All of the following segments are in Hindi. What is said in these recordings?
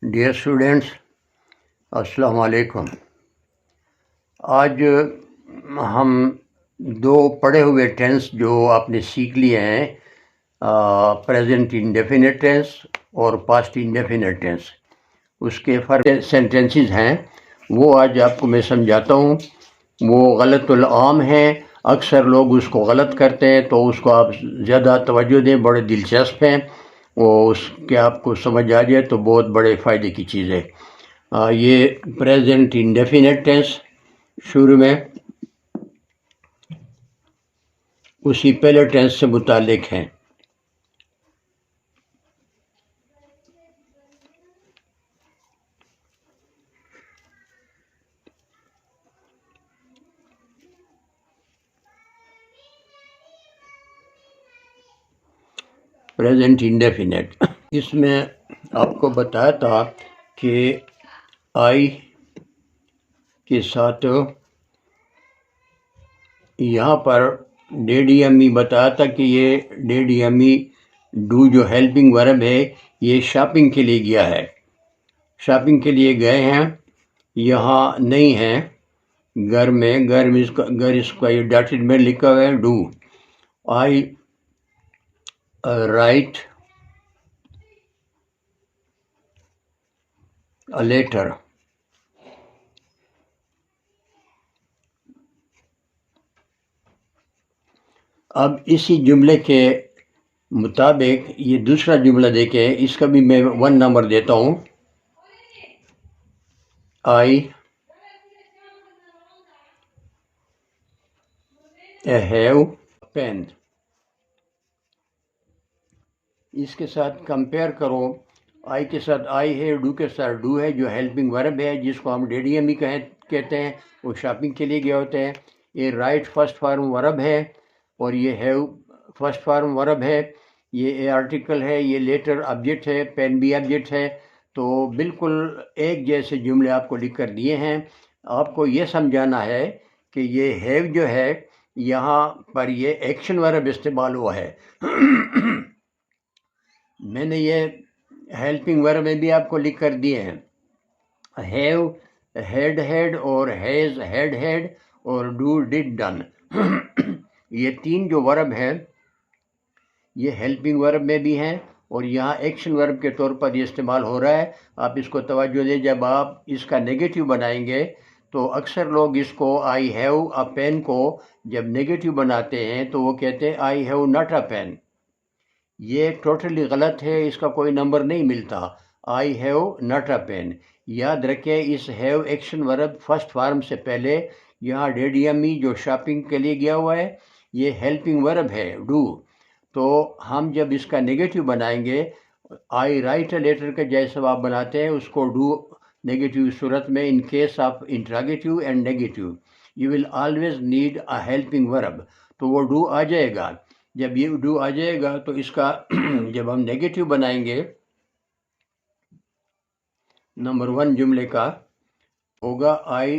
डियर स्टूडेंट्स, अस्सलाम वालेकुम। आज हम दो पढ़े हुए टेंस जो आपने सीख लिए हैं, प्रेजेंट इंडेफिनिट टेंस और पास्ट इंडेफिनिट टेंस, उसके फ़र्क सेंटेंसेस हैं वो आज आपको मैं समझाता हूँ। वो गलतुल आम हैं, अक्सर लोग उसको गलत करते हैं, तो उसको आप ज़्यादा तवज्जो दें, बड़े दिलचस्प हैं। वो उसके आपको समझ आ जाए तो बहुत बड़े फ़ायदे की चीज़ है। ये प्रेजेंट इंडेफिनिट टेंस शुरू में उसी पहले टेंस से मुतालिक हैं। प्रेजेंट इंडेफिनिट, इसमें आपको बताया था कि आई के साथ यहाँ पर डेडियमी बताया था कि ये डेडियमी डू जो हेल्पिंग वर्ब है, ये शॉपिंग के लिए गया है, शॉपिंग के लिए गए हैं, यहाँ नहीं है। घर में इसका ये डॉटेड में लिखा हुआ है do. I write a letter. अब इसी जुमले के मुताबिक ये दूसरा जुमला देखें, इसका भी मैं 1 नंबर देता हूँ। I have pen. इसके साथ कंपेयर करो, आई के साथ आई है, डू के साथ डू है जो हेल्पिंग वर्ब है, जिसको हम डेडियम ही कहते हैं। वो शॉपिंग के लिए गए होते हैं। ये राइट फर्स्ट फॉर्म वर्ब है और ये हैव फर्स्ट फॉर्म वर्ब है। ये ए आर्टिकल है, ये लेटर ऑब्जेक्ट है, पेन भी ऑब्जेक्ट है। तो बिल्कुल एक जैसे जुमले आपको लिख कर दिए हैं। आपको ये समझाना है कि ये हैव जो है यहाँ पर ये एक्शन वर्ब इस्तेमाल हुआ है। मैंने ये हेल्पिंग वर्ब में भी आपको लिख कर दिए हैं। हैव हैड और हैज़ हैड और डू डिड डन। ये 3 जो वर्ब हैं ये हेल्पिंग वर्ब में भी हैं और यहाँ एक्शन वर्ब के तौर पर ये इस्तेमाल हो रहा है। आप इसको तवज्जो दें, जब आप इसका नेगेटिव बनाएंगे तो अक्सर लोग इसको आई हैव अ पेन को जब नेगेटिव बनाते हैं तो वो कहते हैं I have not a pen. ये टोटली गलत है, इसका कोई नंबर नहीं मिलता। I have not a pen. याद रखें, इस have action verb first form से पहले यहाँ डेडियमी जो शॉपिंग के लिए गया हुआ है ये हेल्पिंग वर्ब है डू। तो हम जब इसका नेगेटिव बनाएंगे, आई राइट अ लेटर के जैसे आप बनाते हैं उसको डू नेगेटिव सूरत में, in case of interrogative and negative you will always need a helping verb, तो वो डू आ जाएगा। जब ये डू आ जाएगा तो इसका जब हम नेगेटिव बनाएंगे नंबर 1 जुमले का होगा I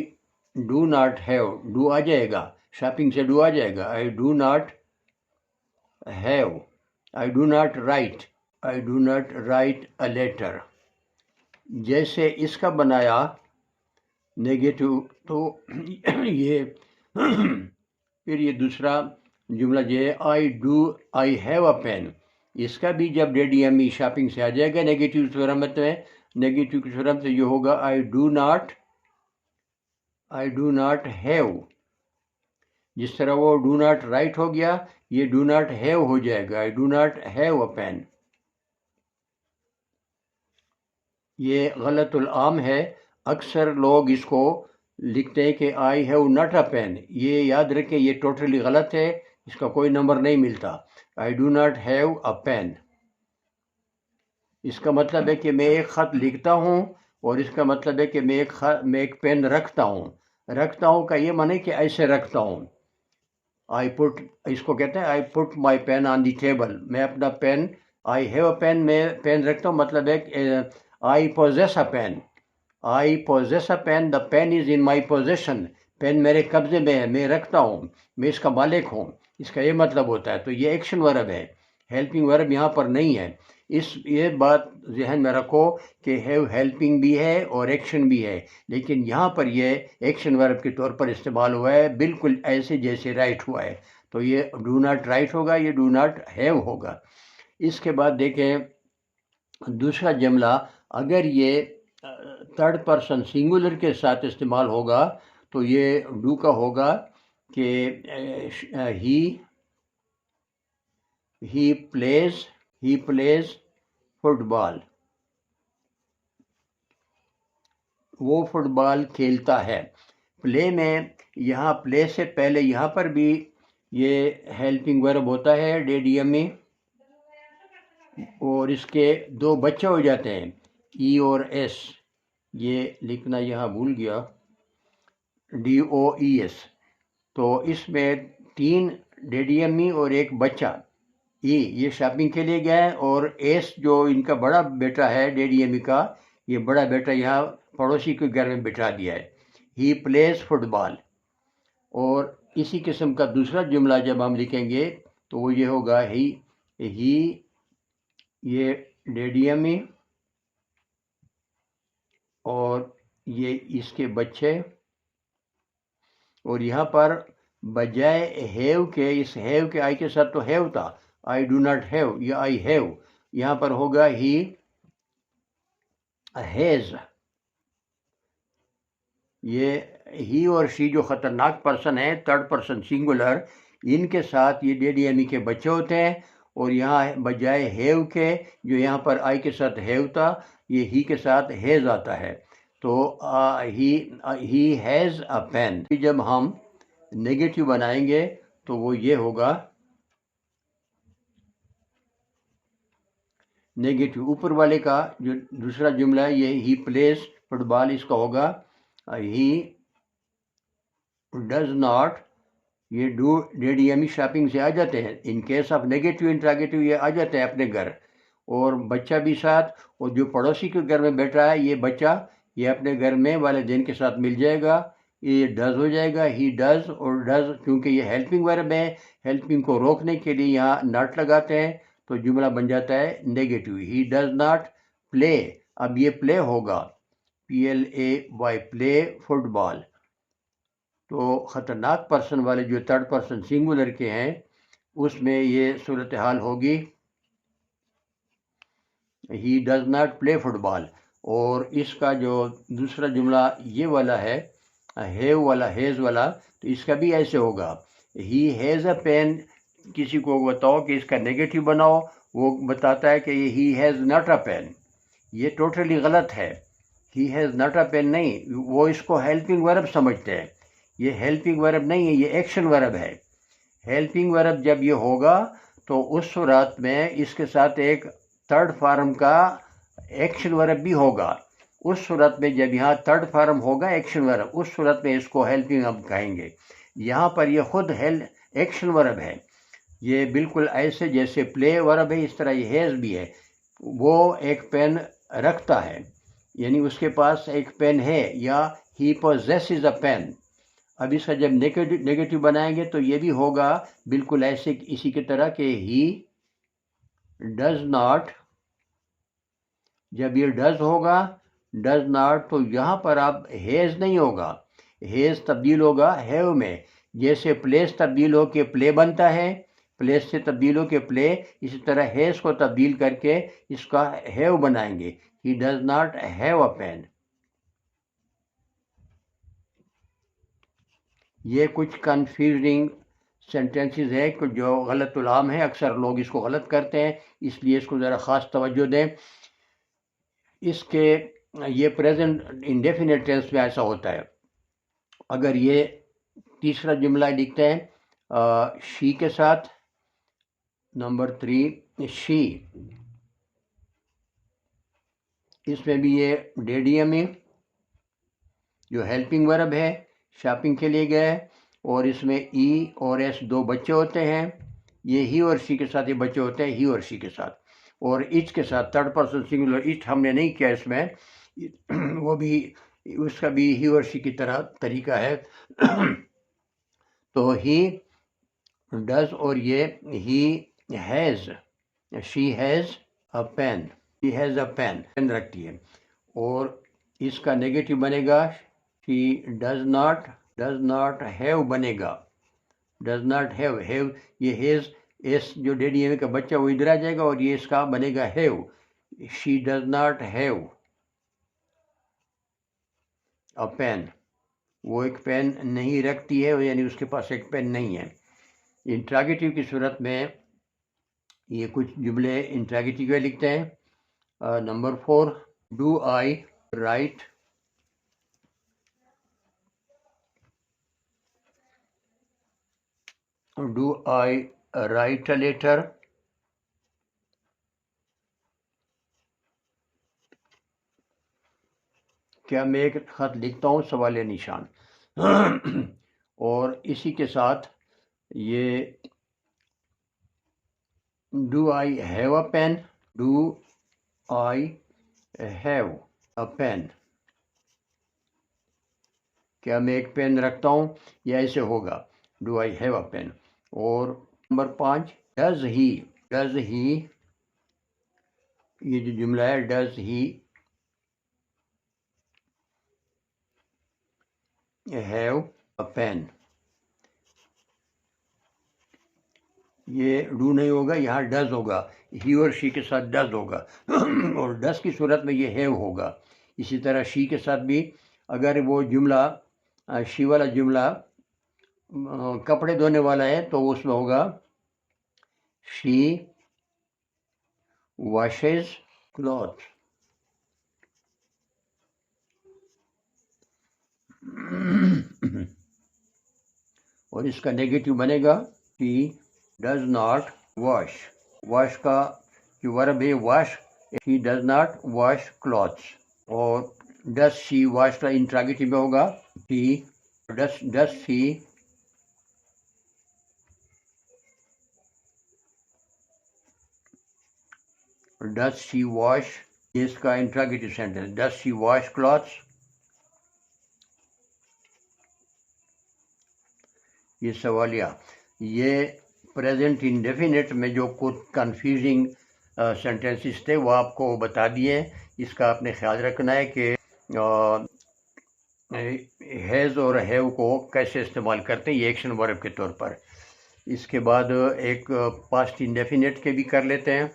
do not have, do आ जाएगा, शॉपिंग से डू आ जाएगा। I do not have, I do not write, I do not write a letter. जैसे इसका बनाया नेगेटिव तो ये फिर ये दूसरा जुमला जो है आई हैव अ पेन, इसका भी जब डेडियमी शॉपिंग से आ जाएगा नेगेटिव सूरत में, नेगेटिव की सूरत से ये होगा आई डू नॉट हैव। जिस तरह वो डू नॉट राइट हो गया, ये डू नॉट हैव हो जाएगा, I do not have a pen. ये गलतुल आम है, अक्सर लोग इसको लिखते हैं कि I have not a pen. ये याद रखें, ये टोटली गलत है, इसका कोई नंबर नहीं मिलता। I do not have a pen, इसका मतलब है कि मैं एक ख़त लिखता हूँ और इसका मतलब है कि मैं एक पेन रखता हूँ का ये माने कि ऐसे रखता हूँ। आई पुट, इसको कहते हैं I put my pen on the table, मैं अपना pen, I have a pen, मैं पेन रखता हूँ, मतलब है I possess a pen, I possess a pen, the pen is in my possession, pen मेरे कब्जे में है, मैं रखता हूँ, मैं इसका मालिक हूँ, इसका ये मतलब होता है। तो ये एक्शन वर्ब है, हेल्पिंग वर्ब यहाँ पर नहीं है। ये बात जहन में रखो कि हैव हेल्पिंग भी है और एक्शन भी है, लेकिन यहाँ पर ये एक्शन वर्ब के तौर पर इस्तेमाल हुआ है, बिल्कुल ऐसे जैसे राइट हुआ है। तो ये डू नॉट राइट होगा, ये डू नॉट हैव होगा। इसके बाद देखें दूसरा जुमला, अगर ये थर्ड पर्सन सिंगुलर के साथ इस्तेमाल होगा तो ये डू का होगा कि ही प्लेज फुटबॉल, वो फुटबॉल खेलता है। प्ले में यहाँ प्ले से पहले यहाँ पर भी ये हेल्पिंग वर्ब होता है डेडियम में, और इसके दो बच्चे हो जाते हैं ई और एस, ये लिखना यहाँ भूल गया, DOES। तो इसमें 3 डेडियमी और एक बच्चा ई ये शॉपिंग के लिए गया है, और एस जो इनका बड़ा बेटा है डेडियमी का, ये बड़ा बेटा यहाँ पड़ोसी के घर में बिठा दिया है। He plays football. और इसी किस्म का दूसरा जुमला जब हम लिखेंगे तो वो ये होगा ही ये डेडियमी और ये इसके बच्चे, और यहाँ पर बजाय हैव के, इस हैव के आई के साथ तो हैव था, आई डू नॉट हैव या आई हैव, यहाँ पर होगा ही हैज। ये ही और शी जो ख़तरनाक पर्सन है, थर्ड पर्सन सिंगुलर, इनके साथ ये डेडियमी के बच्चे होते हैं, और यहाँ बजाय हैव के जो यहाँ पर आई के साथ हैव था, ये ही के साथ हैज़ आता है। तो ही हैज़ अ पेन। जब हम नेगेटिव बनाएंगे तो वो ये होगा, नेगेटिव ऊपर वाले का जो दूसरा जुमला है ये ही प्लेज फुटबॉल, इसका होगा ही डज नॉट, ये डू डेडियमी शॉपिंग से आ जाते हैं, in case of negative interrogative ये आ जाते हैं अपने घर, और बच्चा भी साथ, और जो पड़ोसी के घर में बैठा है ये बच्चा, ये अपने घर में वाले दिन के साथ मिल जाएगा, ये डज हो जाएगा, ही डज। और डज क्योंकि ये हेल्पिंग वर्ब है, हेल्पिंग को रोकने के लिए यहाँ नॉट लगाते हैं, तो जुमला बन जाता है negative, he does not play. अब ये प्ले होगा PLAY, प्ले फुटबॉल। तो ख़तरनाक पर्सन वाले जो थर्ड पर्सन सिंगुलर के हैं उसमें ये सूरत हाल होगी ही डज नॉट प्ले फुटबॉल। और इसका जो दूसरा जुमला ये वाला है हैव वाला, हैज़ वाला, तो इसका भी ऐसे होगा ही हैज़ अ पेन। किसी को बताओ कि इसका नेगेटिव बनाओ, वो बताता है कि he has not a pen, ये टोटली गलत है। He has not a pen नहीं, वो इसको हेल्पिंग वर्ब समझते हैं, ये हेल्पिंग वर्ब नहीं है, ये एक्शन वर्ब है। हेल्पिंग वर्ब जब ये होगा तो उस सूरत में इसके साथ एक थर्ड फॉर्म का एक्शन वर्ब भी होगा। उस सूरत में जब यहाँ थर्ड फॉर्म होगा एक्शन वर्ब, उस सूरत में इसको हेल्पिंग वर्ब कहेंगे। यहाँ पर ये खुद एक्शन वर्ब है, ये बिल्कुल ऐसे जैसे प्ले वर्ब है इस तरह ये हैज़ भी है। वो एक पेन रखता है, यानी उसके पास एक पेन है, या ही पोजेसेस अ पेन। अब इसका जब नेगेटिव बनाएंगे तो ये भी होगा बिल्कुल ऐसे इसी की तरह कि ही डज नॉट। जब ये डज होगा डज नॉट, तो यहाँ पर अब हैज़ नहीं होगा, हैज़ तब्दील होगा हैव में। जैसे प्लेस तब्दील हो के प्ले बनता है, प्लेस से तब्दील हो के प्ले, इसी तरह हैज़ को तब्दील करके इसका हैव बनाएंगे, he does not have a pen. ये कुछ कन्फ्यूजिंग सेंटेंसेस है कि जो गलत उलाम है, अक्सर लोग इसको गलत करते हैं, इसलिए इसको ज़रा ख़ास तवज्जो दें। इसके ये प्रेजेंट इंडेफिनिट टेंस में ऐसा होता है। अगर ये तीसरा जुमला लिखते हैं शी के साथ, नंबर 3 शी, इसमें भी ये डेडियम है जो हेल्पिंग वर्ब है, शॉपिंग के लिए गए, और इसमें ई और एस दो बच्चे होते हैं, ये ही और शी के साथ ये बच्चे होते हैं, ही और शी के साथ। और इच के साथ थर्ड पर्सन सिंगुलर इच हमने नहीं किया इसमें, वो भी उसका भी ही और शी की तरह तरीका है। तो ही डज और ये he has, she has a pen, she has a pen, pen रखती है। और इसका नेगेटिव बनेगा शी डज नॉट हैव बनेगा, डज नॉट हैव ये हैज़ एस जो डैडी है का बच्चा वो इधर आ जाएगा और ये इसका बनेगा have, she does not have a pen, वो एक पेन नहीं रखती है, यानी उसके पास एक पेन नहीं है। इंट्रागेटिव की सूरत में ये कुछ जुमले इंट्रागेटिव में लिखते हैं। Number 4, do I write, do I write a letter, क्या मैं एक खत लिखता हूँ, सवाल निशान। और इसी के साथ ये do I have a pen, do I have a pen, क्या मैं एक पेन रखता हूँ, या ऐसे होगा do I have a pen. और number 5, does he, does he, ये जो जुमला है does he have a pen, ये डू नहीं होगा, यहाँ डज होगा, ही और शी के साथ डज होगा। और डज की सूरत में ये हैव होगा। इसी तरह शी के साथ भी अगर वो जुमला शी वाला जुमला कपड़े धोने वाला है तो उसमें होगा शी वॉशेज क्लॉथ। और इसका नेगेटिव बनेगा she does not wash, wash का जो वर्ब है wash, she does not wash clothes. और डज शी वॉश का इंट्रागेटिव में होगा she does she does she wash, इसका interrogative sentence, does she wash clothes. ये सवालिया, ये प्रेजेंट इंडेफिनिट में जो कुछ कंफ्यूजिंग सेंटेंसेस थे वो आपको बता दिए। इसका आपने ख्याल रखना है कि हैज़ और हैव को कैसे इस्तेमाल करते हैं ये एक्शन वर्ब के तौर पर। इसके बाद एक पास्ट इंडेफिनिट के भी कर लेते हैं।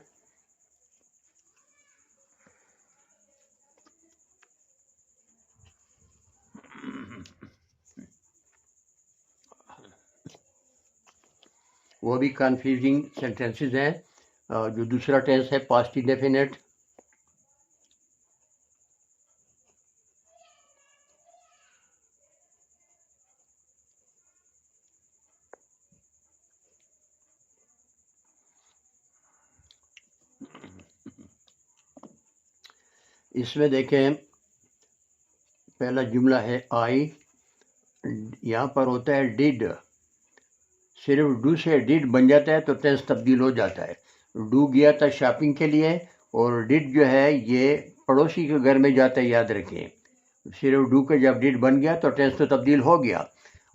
वो भी कंफ्यूजिंग सेंटेंसेस हैं। जो दूसरा टेंस है पास्ट इंडेफिनिट, इसमें देखें पहला जुमला है आई, यहाँ पर होता है डिड, सिर्फ डू से डिड बन जाता है तो टेंस तब्दील हो जाता है। डू गया था शॉपिंग के लिए और डिड जो है ये पड़ोसी के घर में जाता है, याद रखें। सिर्फ डू के जब डिड बन गया तो टेंस तो तब्दील हो गया।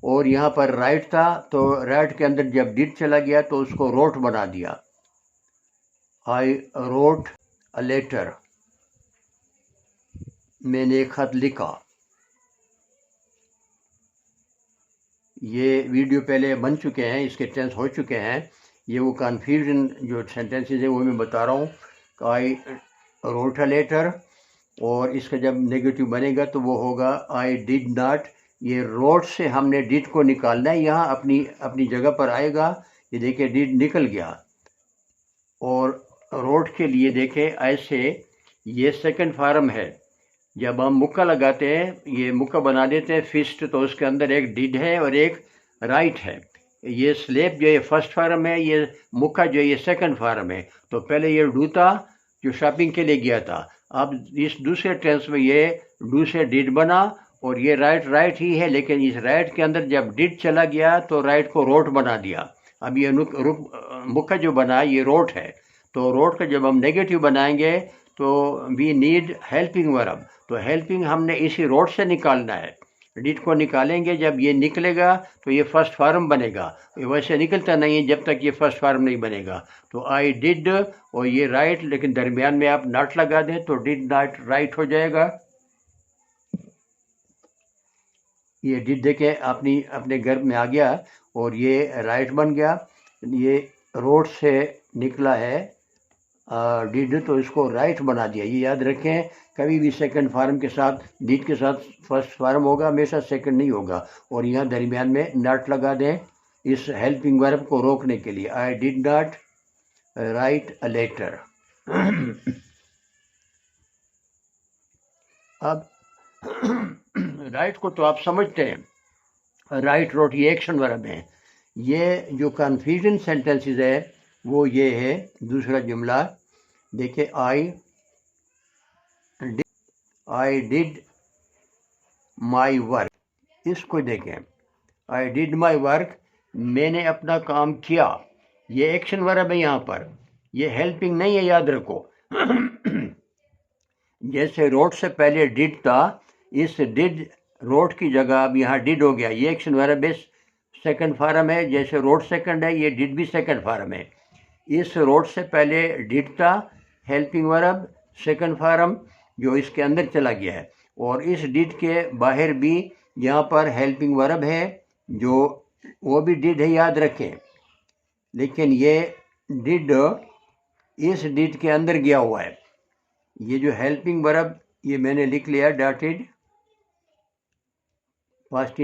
और यहाँ पर राइट था तो राइट के अंदर जब डिड चला गया तो उसको रोट बना दिया, आई रोट अ लेटर, मैंने एक खत लिखा। ये वीडियो पहले बन चुके हैं, इसके टेंस हो चुके हैं। ये वो कन्फ्यूजन जो सेंटेंसेस है वो मैं बता रहा हूँ। आई रोट अ लेटर, और इसका जब नेगेटिव बनेगा तो वो होगा आई डिड नॉट। ये रोट से हमने डिड को निकालना है, यहाँ अपनी जगह पर आएगा। ये देखिए डिड निकल गया। और रोट के लिए देखें ऐसे, ये सेकंड फॉर्म है। जब हम मुक्का लगाते हैं, ये मुक्का बना देते हैं फिस्ट, तो उसके अंदर एक डिड है और एक राइट है। ये स्लेब जो ये फर्स्ट फॉर्म है, ये मुक्का जो ये सेकंड फॉर्म है। तो पहले ये डू था जो शॉपिंग के लिए गया था। अब इस दूसरे टेंस में ये डू से डिड बना और ये राइट ही है, लेकिन इस राइट के अंदर जब डिड चला गया तो राइट को रोट बना दिया। अब ये मुक्का जो बना ये रोट है। तो रोट का जब हम नेगेटिव बनाएंगे तो वी नीड हेल्पिंग वर्ब, तो हेल्पिंग हमने इसी रोट से निकालना है। डिड को निकालेंगे, जब ये निकलेगा तो ये फर्स्ट फार्म बनेगा। ये वैसे निकलता नहीं है जब तक ये फर्स्ट फार्म नहीं बनेगा। तो आई डिड और ये राइट, लेकिन दरमियान में आप नॉट लगा दें तो डिड नॉट राइट हो जाएगा। ये डिड देखें अपने घर में आ गया और ये राइट बन गया। ये रोड से निकला है डिड, तो इसको राइट बना दिया। ये याद रखें, कभी भी सेकंड फार्म के साथ डिड के साथ फर्स्ट फार्म होगा, हमेशा सेकंड नहीं होगा। और यहाँ दरमियान में नॉट लगा दें इस हेल्पिंग वर्ब को रोकने के लिए। I did not write a letter. अब राइट को तो आप समझते हैं, राइट रोट ये एक्शन वर्ब है। ये जो कन्फ्यूजन सेंटेंसेस है वो ये है, दूसरा जुमला देखिए, आई डिड माई वर्क। इसको देखें, आई डिड माई वर्क, मैंने अपना काम किया। ये एक्शन वर्ब है यहाँ पर, ये हेल्पिंग नहीं है, याद रखो। जैसे रोड से पहले डिड था, इस डिड रोड की जगह अब यहाँ डिड हो गया। ये एक्शन वर्ब है, सेकंड फार्म है। जैसे रोड सेकंड है, ये डिड भी सेकंड फार्म है। इस रोड से पहले डिड था, हेल्पिंग वर्ब सेकंड फार्म, जो इसके अंदर चला गया है। और इस डिड के बाहर भी यहाँ पर हेल्पिंग वर्ब है, जो वो भी डिड है, याद रखें। लेकिन ये डिड इस डिड के अंदर गया हुआ है। ये जो हेल्पिंग वर्ब ये मैंने लिख लिया डॉटेड, पास्ट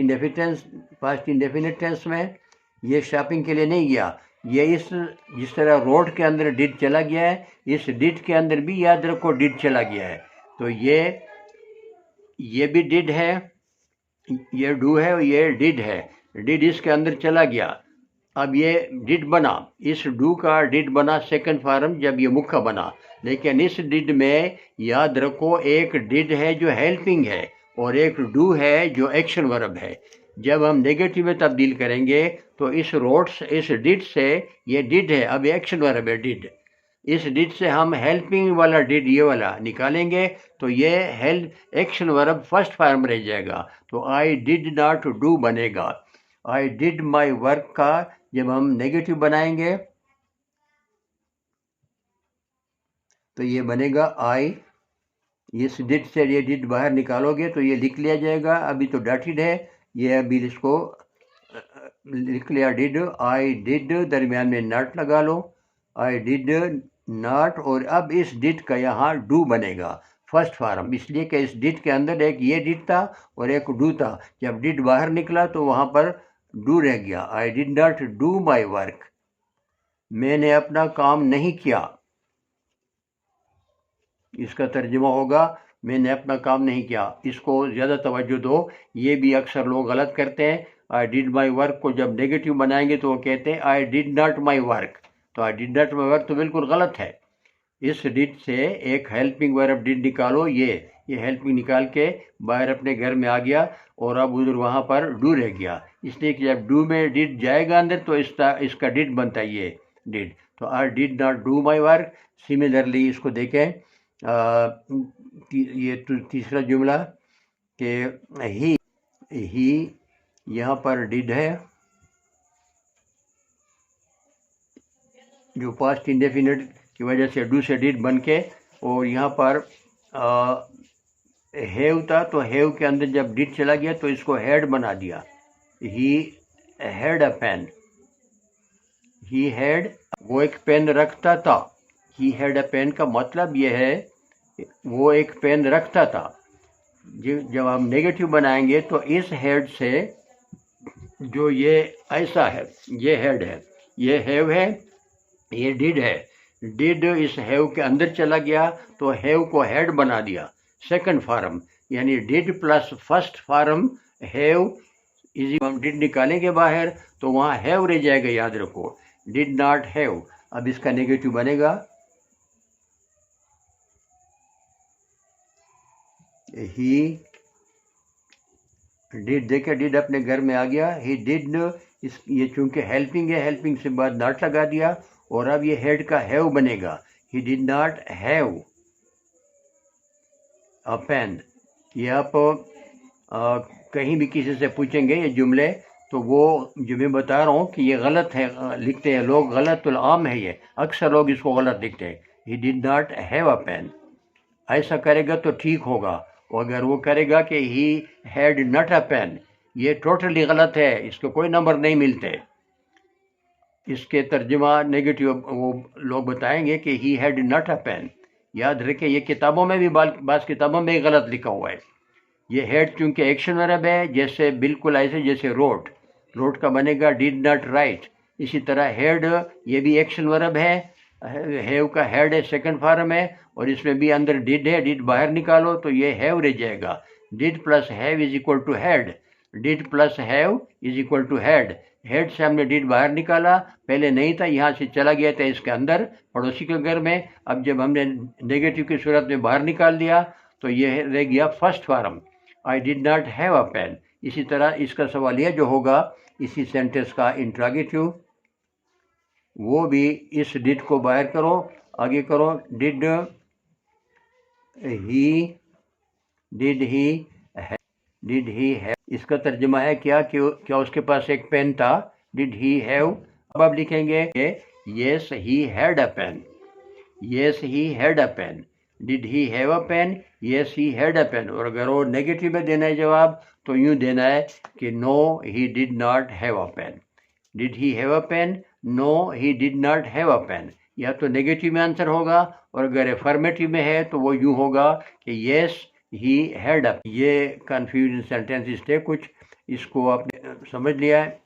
इंडेफिनिट टेंस में। ये शॉपिंग के लिए नहीं गया, ये जिस तरह रोड के अंदर डिड चला गया है, इस डिड के अंदर भी याद रखो डिड चला गया है। तो ये भी डिड है, ये डू है और ये डिड है। डिड इसके अंदर चला गया, अब ये डिड बना, इस डू का डिड बना सेकंड फार्म जब ये मुख्य बना। लेकिन इस डिड में याद रखो एक डिड है जो हेल्पिंग है और एक डू है जो एक्शन वर्ब है। जब हम नेगेटिव में तब्दील करेंगे तो इस डिड से, ये डिड है, अब एक्शन वर्ब है डिड, इस डिड से हम हेल्पिंग वाला डिड ये वाला निकालेंगे तो ये एक्शन वर्ब फर्स्ट फार्म रह जाएगा। तो आई डिड नॉट डू बनेगा। आई डिड माई वर्क का जब हम नेगेटिव बनाएंगे तो ये बनेगा आई, इस डिड से ये डिड बाहर निकालोगे तो ये लिख लिया जाएगा। अभी तो डॉटेड है, ये अभी इसको लिख लिया डिड। आई डिड, दरमियान में नॉट लगा लो, आई डिड नॉट। और अब इस डिड का यहाँ डू बनेगा फर्स्ट फार्म, इसलिए कि इस डिड के अंदर एक ये डिड था और एक डू था। जब डिड बाहर निकला तो वहाँ पर डू रह गया। आई did not do my work, मैंने अपना काम नहीं किया। इसका तर्जुमा होगा मैंने अपना काम नहीं किया। इसको ज़्यादा तवज्जो दो, ये भी अक्सर लोग गलत करते हैं। आई डिड माई वर्क को जब नेगेटिव बनाएंगे तो वो कहते हैं I did not my work. तो I did not my work तो बिल्कुल गलत है। इस डिड से एक हेल्पिंग वर्ब डिड निकालो, ये हेल्पिंग निकाल के बाहर अपने घर में आ गया और अब उधर वहाँ पर डू रह गया। इसलिए कि जब डू में डिड जाएगा अंदर तो इसका डिड बनता है ये डिड। तो I did not do my work. Similarly इसको देखें, ये तीसरा जुमला कि ही यहाँ पर डिड है जो पास्ट इंडेफिनिट की वजह से डू से डिड बन के, और यहाँ पर हैव था तो हैव के अंदर जब डिड चला गया तो इसको हैड बना दिया। He had a pen, he had, वो एक पेन रखता था। ही हैड अ पेन का मतलब ये है वो एक पेन रखता था। जब हम नेगेटिव बनाएंगे तो इस हेड से जो ये ऐसा है, ये हेड है, ये हैव है, ये डिड है। डिड इस हैव के अंदर चला गया तो हैव को हेड बना दिया सेकंड फार्म, यानी did plus first form have. हम डिड निकालेंगे बाहर तो वहाँ हैव रह जाएगा, याद रखो डिड नॉट हैव। अब इसका नेगेटिव बनेगा ही डिड। देखिए डिड अपने घर में आ गया, ही डिड, ये चूंकि हेल्पिंग है, हेल्पिंग से बाद नॉट लगा दिया और अब ये हेड का हैव बनेगा। He did not have a pen. ये आप कहीं भी किसी से पूछेंगे ये जुमले, तो वो जो मैं बता रहा हूँ कि ये गलत है, लिखते हैं लोग, गलत आम है ये, अक्सर लोग इसको गलत लिखते हैं। He did not have a pen, ऐसा करेगा तो ठीक होगा। और अगर वो करेगा कि he had not a pen, ये टोटली गलत है, इसको कोई नंबर नहीं मिलते। इसके तर्जुमा नेगेटिव वो लोग बताएंगे कि he had not a pen. याद रखें ये किताबों में भी बाज़ किताबों में गलत लिखा हुआ है। ये हैड चूंकि एक्शन वर्ब है, जैसे बिल्कुल ऐसे जैसे रोट, रोट का बनेगा डिड नॉट राइट। इसी तरह हैड ये भी एक्शन वर्ब है, हैव का हैड है सेकंड फॉर्म है, और इसमें भी अंदर डिड है, डिड बाहर निकालो तो ये हैव रह जाएगा। Did plus have is equal to had, did plus have is equal to had. Had से हमने डिड बाहर निकाला, पहले नहीं था, यहाँ से चला गया था इसके अंदर पड़ोसी के घर में। अब जब हमने नेगेटिव की सूरत में बाहर निकाल दिया तो ये रह गया first form, I did not have a pen. इसी तरह इसका सवाल यह जो होगा इसी सेंटेंस का इंट्रोगेटिव, वो भी इस डिड को बाहर करो, आगे करो। डिड ही हैव, इसका तर्जुमा है क्या उसके पास एक पेन था, डिड ही हैव। अब आप लिखेंगे yes he had a pen, yes he had a pen. Did he have a pen, yes he had a pen. और अगर वो नेगेटिव में देना है जवाब तो यूँ देना है कि no he did not have a pen. Did he have a pen, no he did not have a pen. या तो नेगेटिव में आंसर होगा, और अगर एफर्मेटिव में है तो वो यूँ होगा कि येस ही हैड अ। ये कन्फ्यूजन सेंटेंसेस थे कुछ, इसको आपने समझ लिया है।